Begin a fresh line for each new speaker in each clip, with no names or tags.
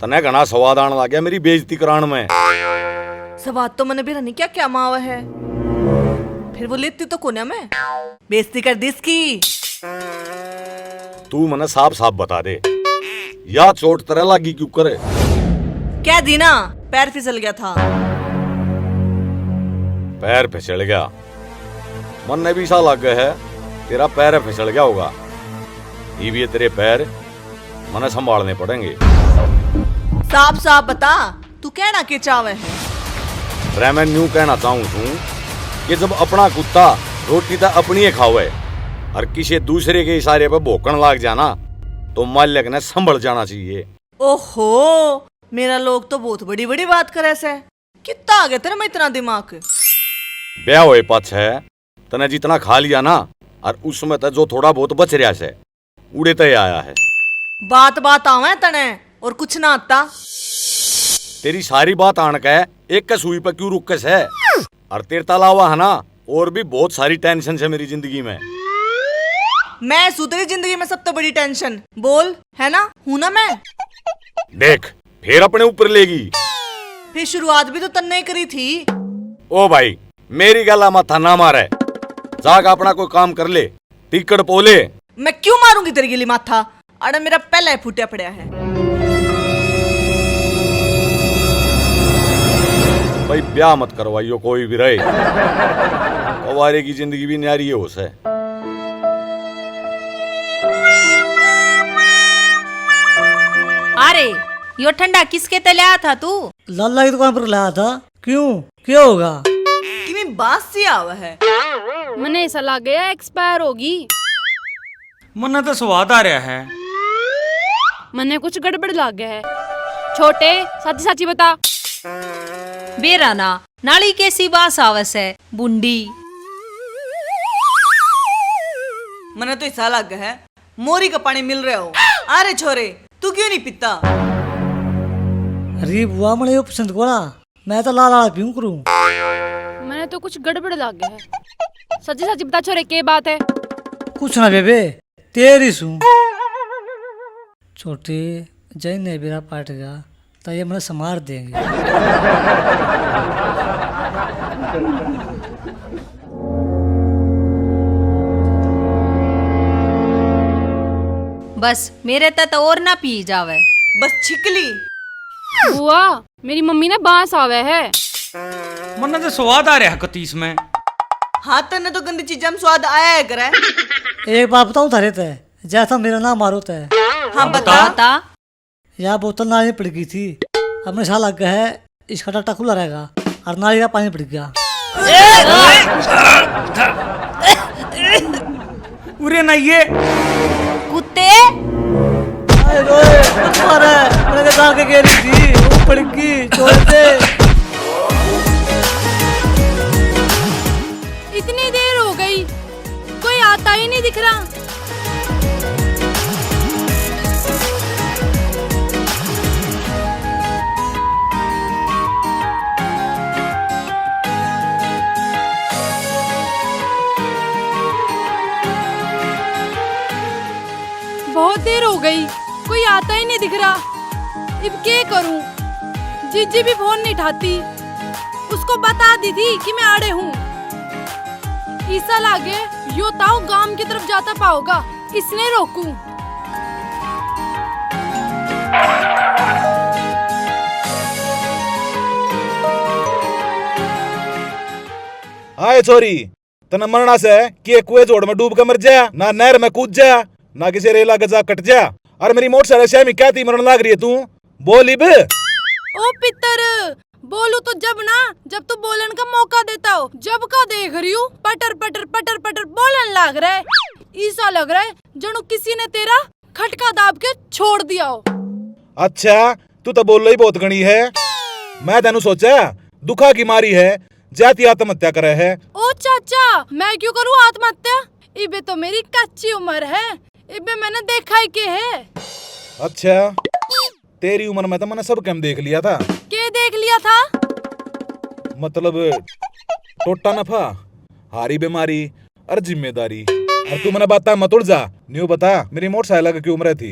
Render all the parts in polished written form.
तने घना स्वाद आने लग गया मेरी बेइज्जती कराने में।
स्वाद तो मैंने भी रनी क्या क्या मावा है, फिर वो लेती तो कोने में बेइज्जती कर दी इसकी।
तू मने साफ साफ बता दे, या चोट तरह लगी क्यों करे?
क्या दीना, पैर फिसल गया था।
पैर फिसल गया? मन ने भी सा लग गया है तेरा पैर फिसल गया होगा। ये भी तेरे पैर मने संभालने पड़ेंगे।
साफ साफ बता, तू कहना के चावे है?
मैं न्यू कहना चाहूँ तू कि जब अपना कुत्ता रोटी तो अपनी ही खावे और किसी दूसरे के इशारे पे भौंकण लाग जाना तो मालिक ने संभल जाना चाहिए।
ओहो, मेरा लोग तो बहुत बड़ी बड़ी बात करे से। कितना आ गया तेरे में इतना दिमाग?
ब्याह हुए पाछ है तने जितना खा लिया ना, और उसमें तो जो थोड़ा बहुत बच रहा से उड़े तय आया है।
बात बात आवे तने और कुछ ना आता।
तेरी सारी बात आन के एक के सुई पे क्यों रुकस है? और तेरे अलावा है ना और भी बहुत सारी टेंशन है मेरी जिंदगी में।
मैं सुतरी जिंदगी में सब तो बड़ी टेंशन बोल है ना, हूं ना मैं?
देख फिर अपने ऊपर लेगी।
फिर शुरुआत भी तो तन्ने ही करी थी।
ओ भाई मेरी गला माथा ना मारे, जाके अपना कोई काम कर ले, टिकट पोले।
मैं क्यों मारूंगी तेरी गिली माथा? अरे मेरा पहले ही फूटिया पड़ा है।
भाई ब्याह मत करवाइयो कोई भी रहे, कुंवारे की जिंदगी भी न्यारी है उसे।
अरे यो ठंडा किसके तले आया था तू?
लाला की दुकान पर लाया था। क्यों, क्या होगा?
किमी बास सी आवा है।
मने ऐसा लग गया एक्सपायर होगी।
मन्ना तो स्वाद आ रहा है।
मने कुछ गड़बड़ लग गया है। छोटे साची साची बता।
बेराना नाली कैसी बास आवस है बुंडी।
मने तो ऐसा लग है मोरी का पानी मिल रहा हो। अरे छोरे तू क्यों नहीं पीता?
अरे बुआ मने यो पसंद कोना, मैं तो लाल लाल पीऊं करूं।
मने तो कुछ गड़बड़ लग गया है। सच्ची सच्ची बता छोरे के बात है?
कुछ ना बेबे, तेरी सू छोटे जय ने बेरा पाट गया तो ये मैंने संभार देंगे।
बस मेरे तक और ना पी जावे।
बस छिकली।
बुआ मेरी मम्मी ने बांस आवे है।
मन्ना तो स्वाद आ रहा है कतीस में।
हाँ तन्ने तो गंदी चीजा में स्वाद आया है करे।
एक बात बताऊं थारे ते, जैसा मेरा नाम मारो ते।
हाँ बता।
बता।
यह बोतल नाली में पड़ गई थी, अब मुझे ऐसा लग गया है इसका टट्टा खुला रहेगा और नाली का पानी पड़ गया।
उरे ना ये
कुत्ते
मैंने कहा के गिरी थी, वो पड़ गई, छोड़ दे।
इतनी देर हो गई कोई आता ही नहीं दिख रहा। बहुत देर हो गई कोई आता ही नहीं दिख रहा। अब क्या करूं? जीजी भी फोन नहीं उठाती। उसको बता दी थी कि मैं आड़े हूँ। ईसा लागे यो ताऊ गांव की तरफ जाता पाओगा, इसने रोकूं।
हाय छोरी, तना मरना से कि कुएं जोड़ में डूब के मर जा, ना नहर में कूद जा, ना किसी रेला गजा कट जा। और मेरी मोटरसाइकिल में क्या थी मरने लाग रही है तू? बोल इब।
ओ पितर, बोलू तो जब ना जब तू बोलन का मौका देता हो। जब का देख रही हूँ पटर पटर पटर पटर बोलन लाग रहा है। ऐसा लग रहा है जणु किसी ने तेरा खटका दाब के छोड़ दिया हो।
अच्छा तू तो बोल रही बहुत गणी है। मैं तेनु सोचा दुखा की मारी है, जाती आत्महत्या करे है।
ओ चाचा, मैं क्यों करूँ आत्महत्या? इबे तो मेरी कच्ची उम्र है, इबे मैंने देखा ही के है।
अच्छा तेरी उम्र में तो मैंने सब कम देख लिया था।
के देख लिया था?
मतलब टोटा नफा, हारी बीमारी और जिम्मेदारी। और तू मैंने बता मत उड़ जा, न्यू बता मेरी मोटरसाइकिल की उम्र थी।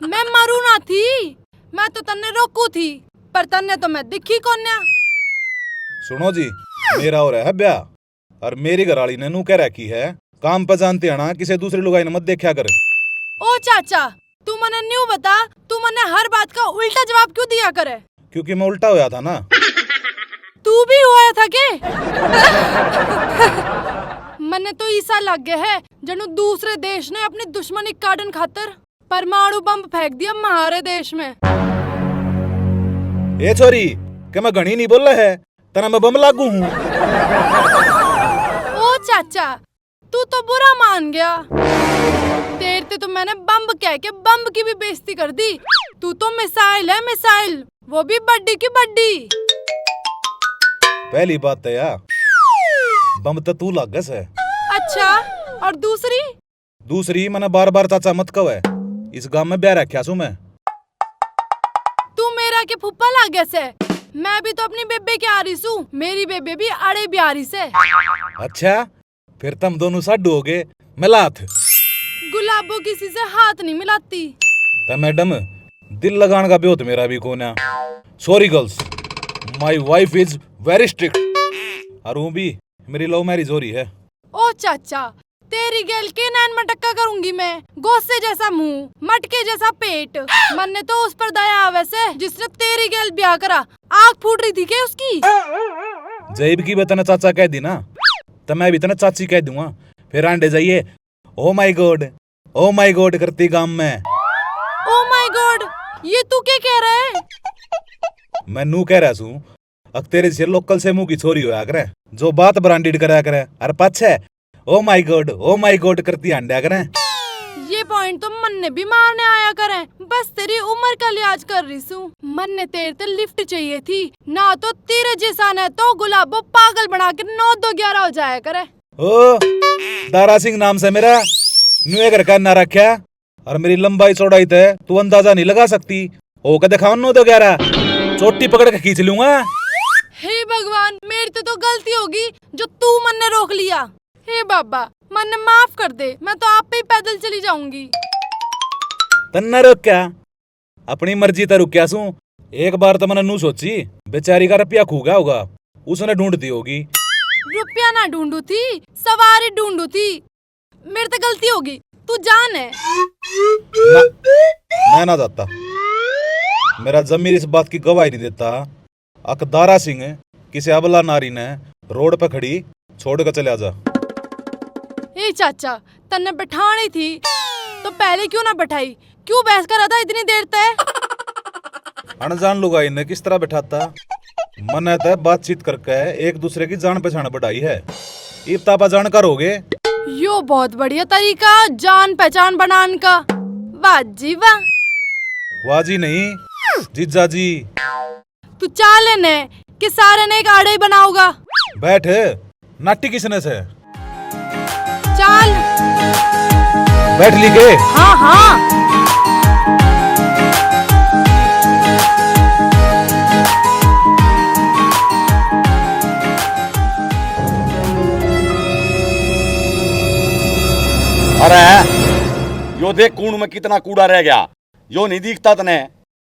मैं मरू ना थी, मैं तो तन्ने रोकू थी, पर तन्ने तो मैं दिखी कोन्या।
सुनो जी, मेरा हो रहा है ब्याह और मेरी घरवाली ने नू कह रखी है काम पे जानते है ना, किसी दूसरी लुगाई ने मत देखा कर।
ओ चाचा, तू मने न्यू बता, तू मने हर बात का उल्टा जवाब क्यों दिया करे?
क्योंकि मैं उल्टा होया था ना।
तू भी हुआ था के? मने तो ऐसा लग गया है जनु दूसरे देश ने अपनी दुश्मनी काटन खातर परमाणु बम फेंक दिया हमारे देश में।
ए छोरी, क्या मैं घनी नहीं बोल रहा है, तना मैं बम लागू हूँ।
ओ चाचा, तू तो बुरा मान गया। तेरे तो मैंने बम कह के बम की भी बेइज्जती कर दी। तू तो मिसाइल है, मिसाइल, वो भी बड्डी की बड्डी।
पहली बात तो यार बम तो तू लागस है।
अच्छा, और दूसरी?
दूसरी मैंने बार बार चाचा मत कहो है, इस गांव में ब्याह रखा सू मैं।
तू मेरा के फुप्पा लाग गया से? मैं भी तो अपनी बेबे के आ रही सू, मेरी बेबे भी अड़े भी आ रही से।
अच्छा, फिर तुम दोनों साडू हो गए, मिलात।
गुलाबो किसी से हाथ नहीं मिलाती।
तो मैडम, दिल लगाने का ब्योत मेरा भी कोना। Sorry girls, my wife is very strict और वो भी मेरी लव मैरिज हो रही है।
ओ चाचा, तेरी गैल के नैन में टक्का करूंगी मैं। गोसे जैसा मुंह, मटके जैसा पेट, मन ने तो उस पर दया आवे से जिसने तेरी गैल ब्याह करा। आग फूट रही थी क्या उसकी?
जैब की बतना चाचा कह दी ना, तो मैं भी तना चाची कह दूंगा। फिर आंडे जाइए ओ माय गॉड करती गांव में।
ओ माय गॉड, ये तू क्या कह रहा है?
मैं नू कह रहा हूँ, अब तेरे से लोकल से मुंह की छोरी होया करे जो बात ब्रांडेड करा करे और पाछे ओ माय गॉड करती आंडा करे।
ये पॉइंट तो मन ने भी मारने आया करे, बस तेरी उम्र का लिहाज कर रही हूँ। मन ने तेरे से लिफ्ट चाहिए थी ना, तो तेरे जैसा ने तो गुलाबो पागल बना के 9-2-11 हो जाया करे।
ओ दारा सिंह नाम से मेरा न्यू घर का ना रखा और मेरी लंबाई चौड़ाई थे तू अंदाजा नहीं लगा सकती। ओ कदे खाओ 9-2-11 चोटी पकड़ के खींच लूंगा।
हे भगवान, मेरी तो गलती होगी जो तू मन ने रोक लिया। हे बाबा, मन ने माफ कर दे, मैं तो आप पे ही पैदल चली जाऊंगी।
तन्ना रोक क्या, अपनी मर्जी तो रुक सू। एक बार तो मैंने नू सोची बेचारी का रुपया खू गया होगा, उसने ढूंढती होगी।
रुपया ना ढूंढू थी, सवारी ढूंढू थी। मेरी तो गलती होगी, तू जान है।
मैं ना जाता, मेरा जमीर इस बात की गवाही नहीं देता। अकदारा सिंह किसी अबला नारी ने रोड पे खड़ी छोड़ कर चले जा।
ए चाचा, तन्ने बैठानी थी तो पहले क्यों ना बैठाई? क्यों बहस कर रहा था इतनी देर तक?
अनजान लुगाई ने किस तरह बैठाता? मन तय बातचीत करके एक दूसरे की जान पहचान बढ़ाई है। इब तापा जानकार हो गए।
यो बहुत बढ़िया तरीका जान पहचान बनाने का। वाह जी वाह।
वाह जी नहीं, जीजा जी।
तू चाल ने कि सारे ने एक आड़े ही बनाओगा।
बैठ, नाटी किसने से?
चाल
बैठ ली के?
हाँ हाँ।
अरे यो देख कूड़ में कितना कूड़ा रह गया, यो नहीं दिखता तने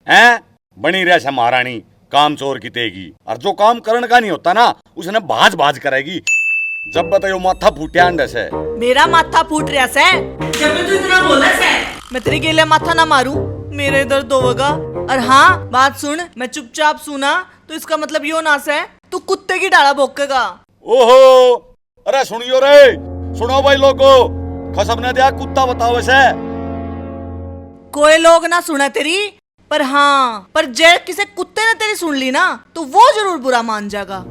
हैं? बनी रह से महारानी काम चोर की तेगी, और जो काम करण का नहीं होता ना उसने भाज भाज करेगी। जब बतायो माथा फूटे अंडे से।
मेरा माथा फूट रहा से जब तू इतना बोला से, मैं तेरे गेले माथा ना मारूं, मेरे दर्द होगा। और हाँ बात सुन, मैं चुपचाप सुना तो इसका मतलब यो ना से तू कुत्ते की डाला भोंकेगा।
ओहो, अरे सुनियो रे, सुनो भाई लोगो, खसब ने दिया कुत्ता बताओ से।
कोई लोग ना सुना तेरी, पर हाँ, पर जय किसी कुत्ते ने तेरी सुन ली ना तो वो जरूर बुरा मान जाएगा।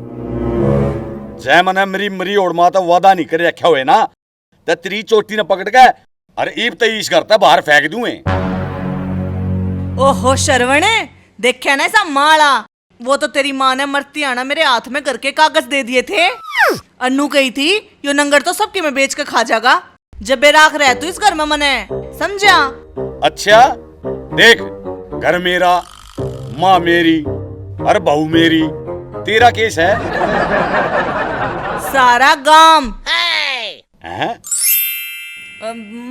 जय मने मरी और माता वादा नहीं कर रखा हुए ना, ते तेरी चोटी ने पकड़ के अरे ईब तेईश करता बाहर फेंक दूं।
ओहो शरवणे, देखा ना ऐसा माला, वो तो तेरी माँ ने मरती आना मेरे हाथ में करके कागज दे दिए थे। अन्नू कही थी यो नंगर तो सबके में बेच के खा जाएगा, जब बेराख रह तू इस घर में मने, समझा?
अच्छा देख, घर मेरा, माँ मेरी और बहू मेरी, तेरा केस है
सारा गांव
हैं?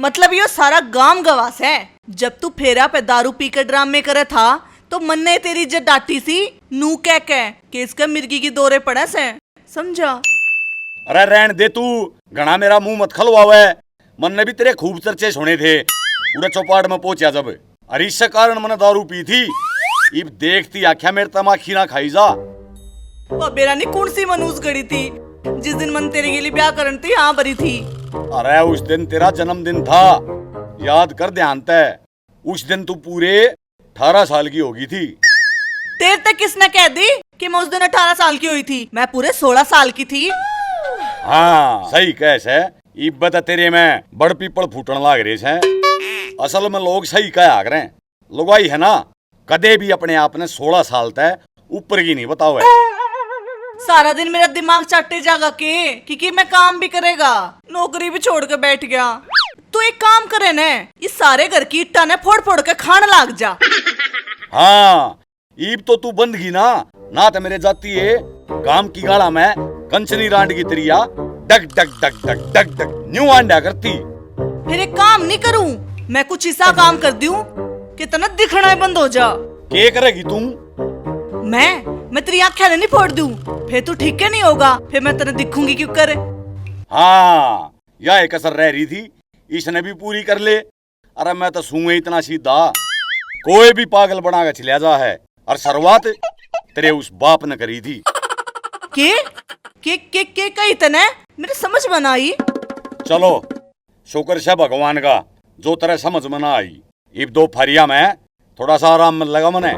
मतलब यो सारा गांव गवास है। जब तू फेरा पे दारू पी कर ड्रामे करे था तो मन ने तेरी इज्जत डाटी सी नू कह के इसका मिर्गी की दौरे पड़ा से समझा।
अरे रहन दे तू, घना मेरा मुंह मत खलवावे। मन ने भी तेरे खूब चर्चे सुने थे पूरे चौपाट में पहुंचा जब। अरे इससे कारण मैंने दारू पी थी। इब देखती आख्या मेरे तमाखी ना खाई जा।
बेरा ने कौन सी मनूस गड़ी थी जिस दिन मन तेरे के लिए ब्याह करन थी यहाँ भरी थी।
अरे उस दिन तेरा जन्मदिन था, याद कर ध्यान तय। उस दिन तू पूरे 18 साल की होगी थी।
तेरे तक किसने कह दी कि मैं उस दिन 18 साल की हुई थी? मैं पूरे 16 साल की थी।
हाँ सही कैसे। इब बता तेरे में बड़ पीपल फूटन लाग रहे हैं। असल में लोग सही कहा करे। लुगाई है ना, कदे भी अपने आप ने 16 साल तक ऊपर की नहीं बताओ।
सारा दिन मेरा दिमाग चाटे जागा कि मैं काम भी करेगा, नौकरी भी छोड़ के बैठ गया। तू एक काम करे न, इस सारे घर की इट्टा ने फोड़ फोड़ के खान लाग जा।
हाँ ईब तो तू बंद की ना तो मेरे जाती है काम की गाड़ा में कंचनी रांड की तरिया डग डग डग डग डग डग न्यू आंडा करती।
फिर एक काम नहीं करूं मैं, कुछ ऐसा काम कर दूं कितना दिखना है बंद हो जा।
क्या करेगी तू?
मैं तेरी आँखें नहीं फोड़ दूं, फिर तू ठीक है नहीं होगा, फिर मैं तेरे दिखूंगी क्यों करे।
हाँ यह एक असर रह रही थी, इसने भी पूरी कर ले। अरे मैं तो सूंगे इतना सीधा, कोई भी पागल बना के चलिया जा है। और शुरुआत तेरे उस बाप ने करी थी।
के कही तने मेरे समझ में आई।
चलो शुक्र है भगवान का जो तेरे समझ में ना आई। इब दो फरिया में थोड़ा सा आराम में लगा मने।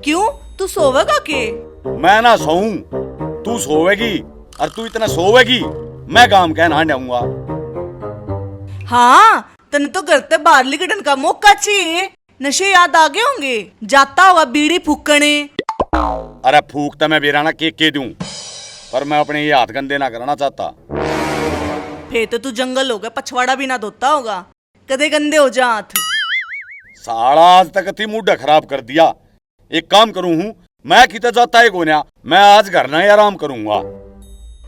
क्यों तू सोवेगा के?
मैं ना सोऊं, तू सोवेगी। और तू इतना सोवेगी मैं काम कहना हांडाऊंगा।
हाँ तने तो घर से बाहर निकलने का मौका चाहिए। नशे याद आ गए होंगे, जाता होगा बीड़ी फूकने।
अरे फूक तो मैं बेराना के दूं, पर मैं अपने ये हाथ गंदे ना करना चाहता।
फिर तो तू जंगल होगा, पछवाड़ा भी ना धोता होगा, कदे गंदे हो जा हाथ।
साला आज तक थी मूड खराब कर दिया। एक काम करूं हूं, मैं कितना जाता है गोन्या, मैं आज घर ना ही आराम करूंगा।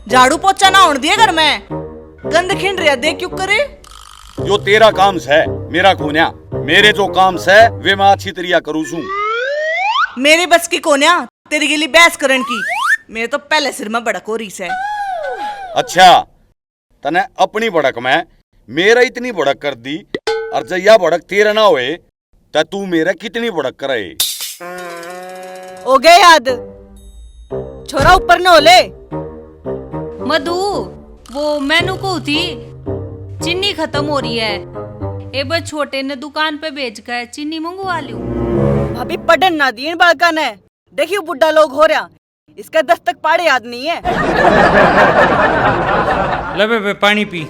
झाड़ू पोछा ना होने दिए घर में, गंद खिंड रहा देख क्यों करे।
जो तेरा काम है मेरा गोन्या, मेरे जो काम है वे मैं अच्छी तरीका करूँ छू।
मेरी बस की कोन्या तेरे के लिए बहस करन की, मेरे तो पहले सिर में बड़क हो रही है।
अच्छा तने अपनी बड़क में मेरा इतनी बड़क कर दी, और जया बड़क तेरा ना होए तो तू मेरा कितनी बड़क करे।
हो गए याद, छोरा ऊपर न होले।
मधु वो मैनू को थी चीनी खत्म हो रही है, ए बस छोटे ने दुकान पे बेच कर चीनी मंगवा लूं।
भाभी पढ़न ना दिए बालका ने, देखियो बुढ़ा लोग हो रहा, इसका 10 तक पाड़े याद नहीं है।
ले बे पानी पी।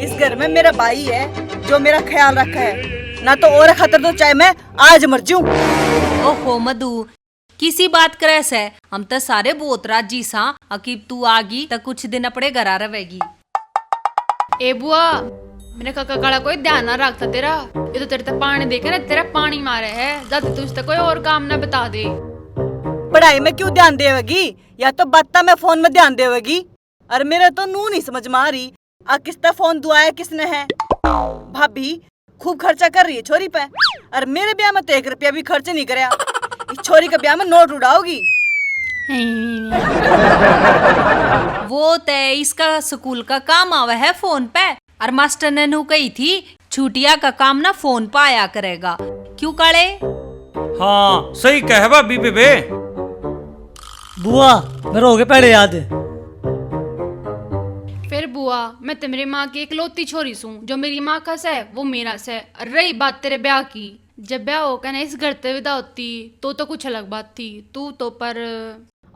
इस घर में मेरा भाई है जो मेरा ख्याल रखा है, ना तो और खतर तो चाहे मैं आज मर जाऊं।
ओहो मधु किसी बात करे से हम तो सारे बहुत राजी सा, अकीब तू आगी तो कुछ दिन अपने घर आ रहेगी।
ए बुआ मेरे काका काला कोई ध्यान ना रखता तेरा, ये तो तेरे तक पानी देखे ना तेरा पानी मारे है, जाते तुझ तक कोई और काम ना बता दे।
पढ़ाई में क्यों ध्यान देवेगी, या तो बात में फोन में ध्यान देवेगी। और मेरे तो नू नहीं समझ में आ रही आ किसका फोन दुआया किसने है। भाभी खूब खर्चा कर रही है छोरी पे, और मेरे ब्याह में तो 1 रुपया भी खर्च नहीं कराया। इस छोरी का ब्याह में नोट उड़ाओगी।
वो तय इसका स्कूल का काम आवा है फोन पे, और मास्टर ने नू कही थी छुट्टिया का काम ना फोन पे आया करेगा। क्यों काले?
हाँ सही कह भाभी बेबे।
बुआ मेरे हो गए पहले याद।
फिर बुआ मैं तो मेरी माँ की इकलौती छोरी सूं, जो मेरी माँ का से वो मेरा से। रही बात तेरे ब्याह की, जब ब्याह होकर ना इस घर से विदा होती तो कुछ अलग बात थी। तू तो पर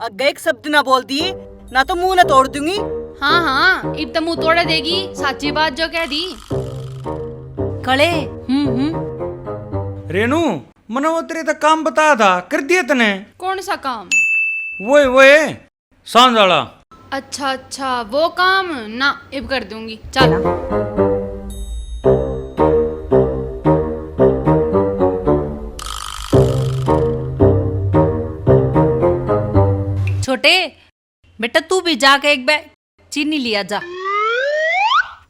अगर एक शब्द ना बोल दिए ना तो मुंह ना तोड़ दूंगी।
हाँ हाँ इब तो मुंह तोड़े देगी, साची बात जो कह दी।
कले
रेनू मने वो तेरे तक काम बताया था, कर दिया तने?
कौन सा काम?
वो सांझ वाला।
अच्छा अच्छा वो काम ना, इब कर दूंगी चल।
छोटे बेटा तू भी जाके एक बैग चीनी लिया जा।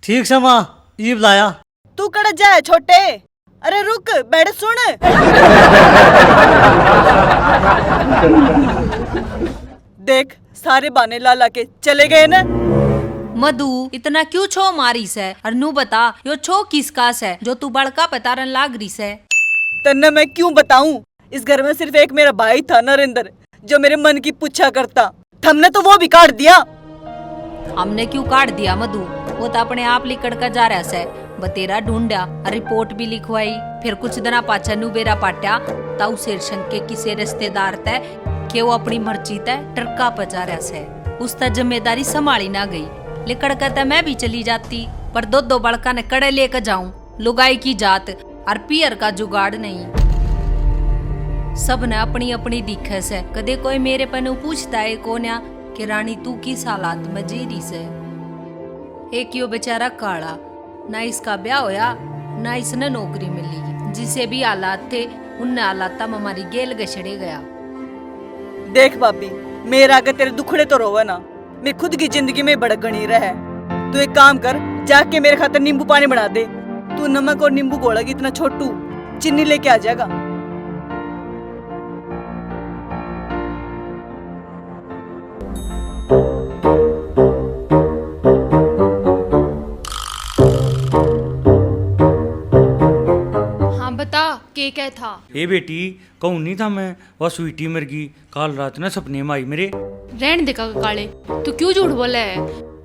ठीक से माँ ईब लाया।
तू कड़ जाए छोटे, अरे रुक बैठ सुन। देख सारे बहाने ला ला के चले गए ना।
मधु इतना क्यों छो मारी से? और नू बता यो छो किसका से जो तू बड़का पतारन लाग रही से?
तन्ने मैं क्यों बताऊं? इस घर में सिर्फ एक मेरा भाई था नरेंद्र जो मेरे मन की पूछा करता। हमने तो वो भी काट दिया।
हमने क्यों काट दिया मधु? वो तो अपने आप लिकड़ कर जा रहा से। बतेरा ढूंढा, रिपोर्ट भी लिखवाई, फिर कुछ दिना पाछा नू बेरा पाट्या ताऊ शेरशंक के किसी रिश्तेदार तय कि वो अपनी मर्जी तय टरका पचा रहा से। उस तक जिम्मेदारी संभाली ना गई। लिकड़ कर तय मैं भी चली जाती, पर दो बड़का ने कड़े लेकर जाऊं। लुगाई की जात और पियर का जुगाड़ नहीं। सब ने अपनी अपनी दिखे से। कदे कोई मेरे पनु पूछता है कोन्या कि रानी तू किस हालात में जी रही से। एक यो बेचारा काला, ना इसका ब्याह होया ना इसने नौकरी मिली। जिसे भी हालात थे उन हालात में हमारी गेल गछड़े गया।
देख भाभी मेरा अगर तेरे दुखड़े तो रोवा ना, मैं खुद की जिंदगी में बड़ा गणी रहा। तू एक काम कर, जाके मेरे खातर नींबू पानी बना दे। तू नमक और नींबू घोड़ेगी इतना छोटू, चीनी लेके आ जाएगा।
हाँ बता के क्या था?
ए बेटी कहूँ नहीं था मैं, वह स्वीटी मर गई काल रात ना सपने में आई मेरे।
रहने दे काका काले, तू क्यों झूठ बोला है?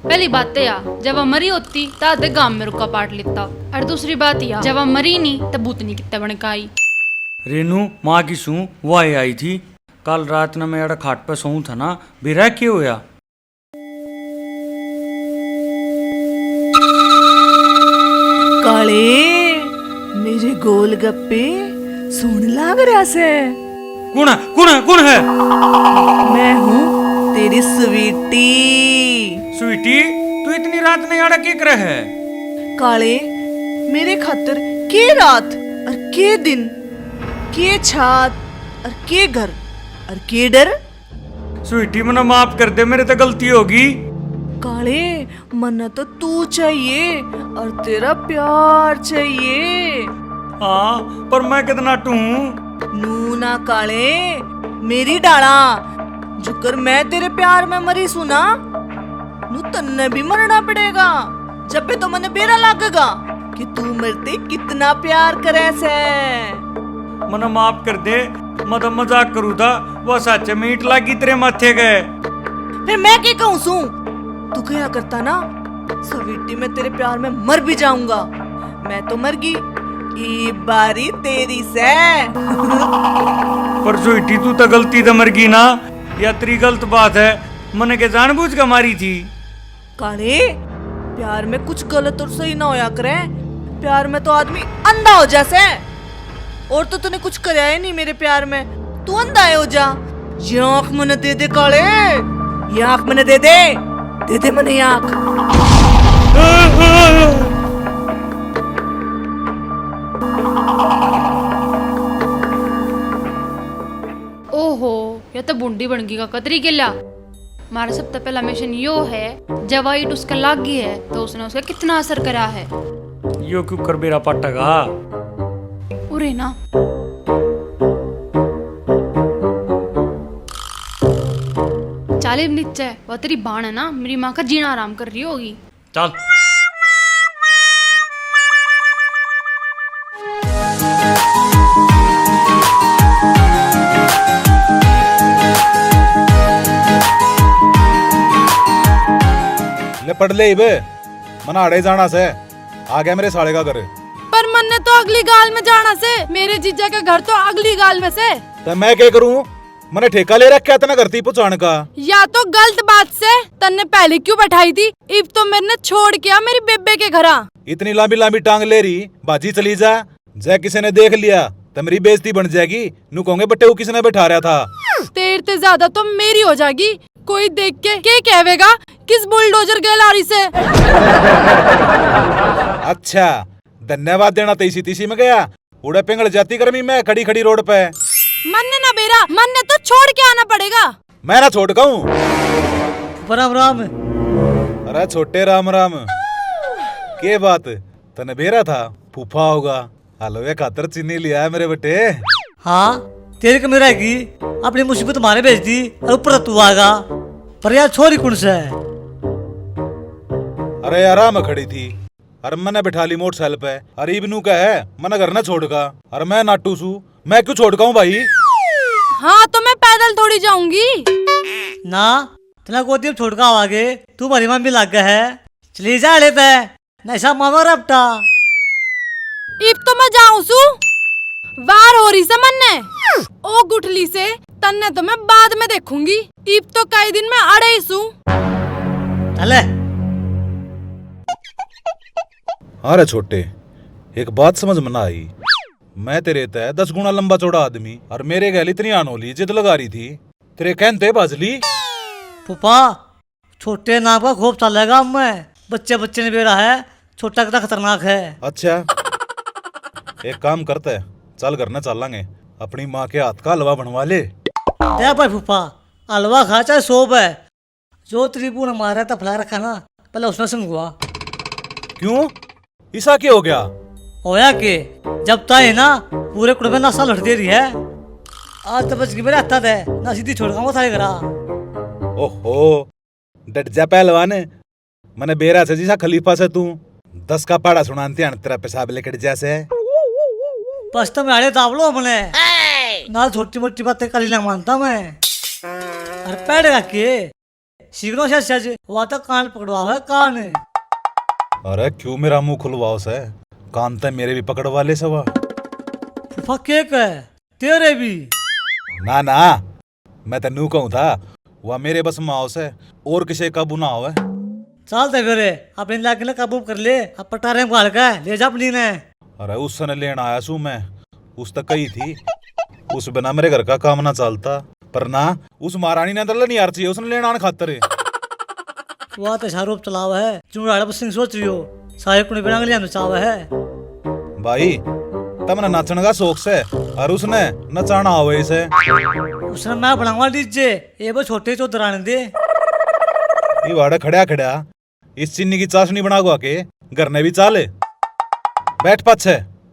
पहली बात तो या जब वह मरी होती ताते गांव में रुका पाट लेता, और दूसरी बात या जब वह मरी नहीं तब भूतनी कितने बने का आई।
रेनू माँ की सू वो आई थी काल रात ना। मैं अड़ा खाट पे सोऊं था ना, बेरा क्या होया?
काले मेरे गोल गप्पे सुन लाग रहा से।
कौन है?
मैं हूँ तेरी स्वीटी।
स्वीटी तू इतनी रात में आड़ा क्या करे है?
काले मेरे खातर के रात और के दिन, के छात और के घर और के डर।
स्वीटी मना माफ कर दे, मेरे तो गलती होगी।
काले मन तो तू चाहिए और तेरा प्यार चाहिए।
हाँ पर मैं कितना टू?
नू ना काले मेरी डाला, जुकर मैं तेरे प्यार में मरी सुना, नू तन्ने भी मरना पड़ेगा। जब भी तो मने बेरा लागेगा कि तू मरते कितना प्यार करे से।
मना माफ कर दे, मैं तो मजाक करू था, वो सच में ईंट लागी तेरे माथे गए।
फिर मैं क्या कहूँ सू? तू क्या करता ना, स्वीटी मैं तेरे प्यार में मर भी जाऊंगा। मैं तो मर गई, ये बारी तेरी से।
पर स्वीटी तू तो गलती तो मर गई ना, या तेरी गलत बात है? मने के जानबूझ के मारी थी।
काले प्यार में कुछ गलत और सही ना होया करे। प्यार में तो आदमी अंधा हो जैसे। और तो तूने कुछ कराया ही नहीं मेरे प्यार में, तू अंधा है हो जा। ये आँख मने दे दे काले, ये आँख मने दे दे मने ये आँख।
ओहो ये तो बूंदी बन गई का कतरी के ला। हमारा सबसे पहला मिशन यो है, जब वाइट उसका लाग गई है तो उसने उसका कितना असर करा है।
यो क्यों कर बेरा पाटेगा?
उरे ना चालीब नीचे वह तेरी बाण है ना, मेरी माँ का जीना आराम कर रही होगी।
चल
ले पढ़ ले इबे, मना अड़े जाना से आ गया मेरे साले का घर।
पर मन ने तो अगली गाल में जाना से, मेरे जीजा का घर तो अगली गाल में से।
तो मैं क्या करूं? मैंने ठेका ले रखा था ना करती पहुंचाने का।
या तो गलत बात से तन्ने पहले क्यों बैठाई थी? इब तो मैंने छोड़ के आ मेरी बेबे के घरा।
इतनी लंबी लंबी टांग ले रही, बाजी चली जा। जय किसी ने देख लिया तो मेरी बेइज्जती बन जाएगी। नू कहोगे बट्टे वो किसने बैठा रहा था।
तेरे ते ज्यादा तो मेरी हो जाएगी। कोई देख के क्या कहेगा, किस बुलडोजर गए लारी से।
अच्छा धन्यवाद देना तीसी तीसी में गया, उड़े पिंगल जाती गर्मी में खड़ी खड़ी रोड पे।
मन ने ना बेरा, मन ने तो छोड़ के आना पड़ेगा।
मैं ना छोड़ कहूँ?
राम राम।
अरे छोटे राम राम। के बात तने बेरा था? फूफा होगा। हलवे खातर चीनी लिया है मेरे बेटे।
हाँ तेरी कमी रहेगी, अपनी मुसीबत मारे भेज दी और ऊपर तू आएगा। पर यार छोरी कौन से है?
अरे यार मैं खड़ी थी अरे मैंने बिठा ली मोटरसाइकिल पे। अरे इबनू का है मैंने घर न छोड़गा। अरे मैं नाटू सू, मैं क्यों छोड़का हूँ भाई?
हाँ तो मैं पैदल थोड़ी जाऊंगी।
ना तेना गोदी में छोड़ का आगे तू मरी मम्मी लग गया है। चली जा ले पे नैसा मामा रपटा।
इब तो मैं जाऊं सू, वार हो रही से मन्ने ओ गुठली से तन्ने तो मैं बाद में देखूंगी। इब तो कई दिन में अड़े ही सू।
चले
अरे छोटे एक बात समझ में ना आई। मैं तेरे तय 10 गुना लंबा चौड़ा आदमी और मेरे गैल इतनी अनोली जिद लगा रही थी, तेरे कहते बाजली।
पुपा छोटे नाम का खूब चलेगा। मैं बच्चे बच्चे ने बेरा है, छोटा कितना खतरनाक है।
अच्छा एक काम करते है, चल घर न चलेंगे, अपनी माँ के हाथ का हलवा बनवा ले।
दे भाई फूफा हलवा खा चाहे सोप है, जो त्रिभुवन हमारा तफला रखा ना पहले उसने सुनगुआ।
क्यों ऐसा क्या हो गया?
होया के जब तय ना पूरे कुड़ में नशा लड़ दे रही है। आज तो बच गई मेरे हत्ता दे ना सीधी छोड़ वो थारे घरा।
ओहो डट जा पहलवान, मैंने बेरा से जीसा खलीफा से तू 10 का पाड़ा सुनाते हैं तेरा पेशाब लेकर जैसे।
बस तो मैं आड़े दावलो हमने ना छोटी मोटी बातें करी ना मानता मैं। अरे पैड का के सीखनो से सच वहाँ तक कान पकड़वा है कान।
अरे क्यों मेरा मुंह खुलवाओ से, कान ते मेरे भी पकड़वा ले सवा।
फूफा के है तेरे भी?
ना ना मैं तेनू कहूँ था वह मेरे बस में आओ से और किसी काबू ना हो।
चल दे फिर अपने लाके काबू कर ले, अब पटारे में गाल का ले जा अपनी ने।
अरे उस सन लेना आया सू मैं, उस तक कही थी उस बिना मेरे घर का काम ना चलता। पर ना उस महारानी ने अंदर नहीं यार चाहिए उसने लेना आने खातर।
वह तो शाहरुख चलावा है चुनाड़ा सिंह सोच रही हो सारे कुने बिना लिया चावा है।
भाई तमने नाचने का शौक से और उसने नचाना आवे से।
उसने मैं बनावा डीजे ये वो छोटे चो दराने दे।
ये वाड़ा खड़ा खड़ा इस चीनी की चाशनी बना के घर ने भी चाले बैठ पाछे।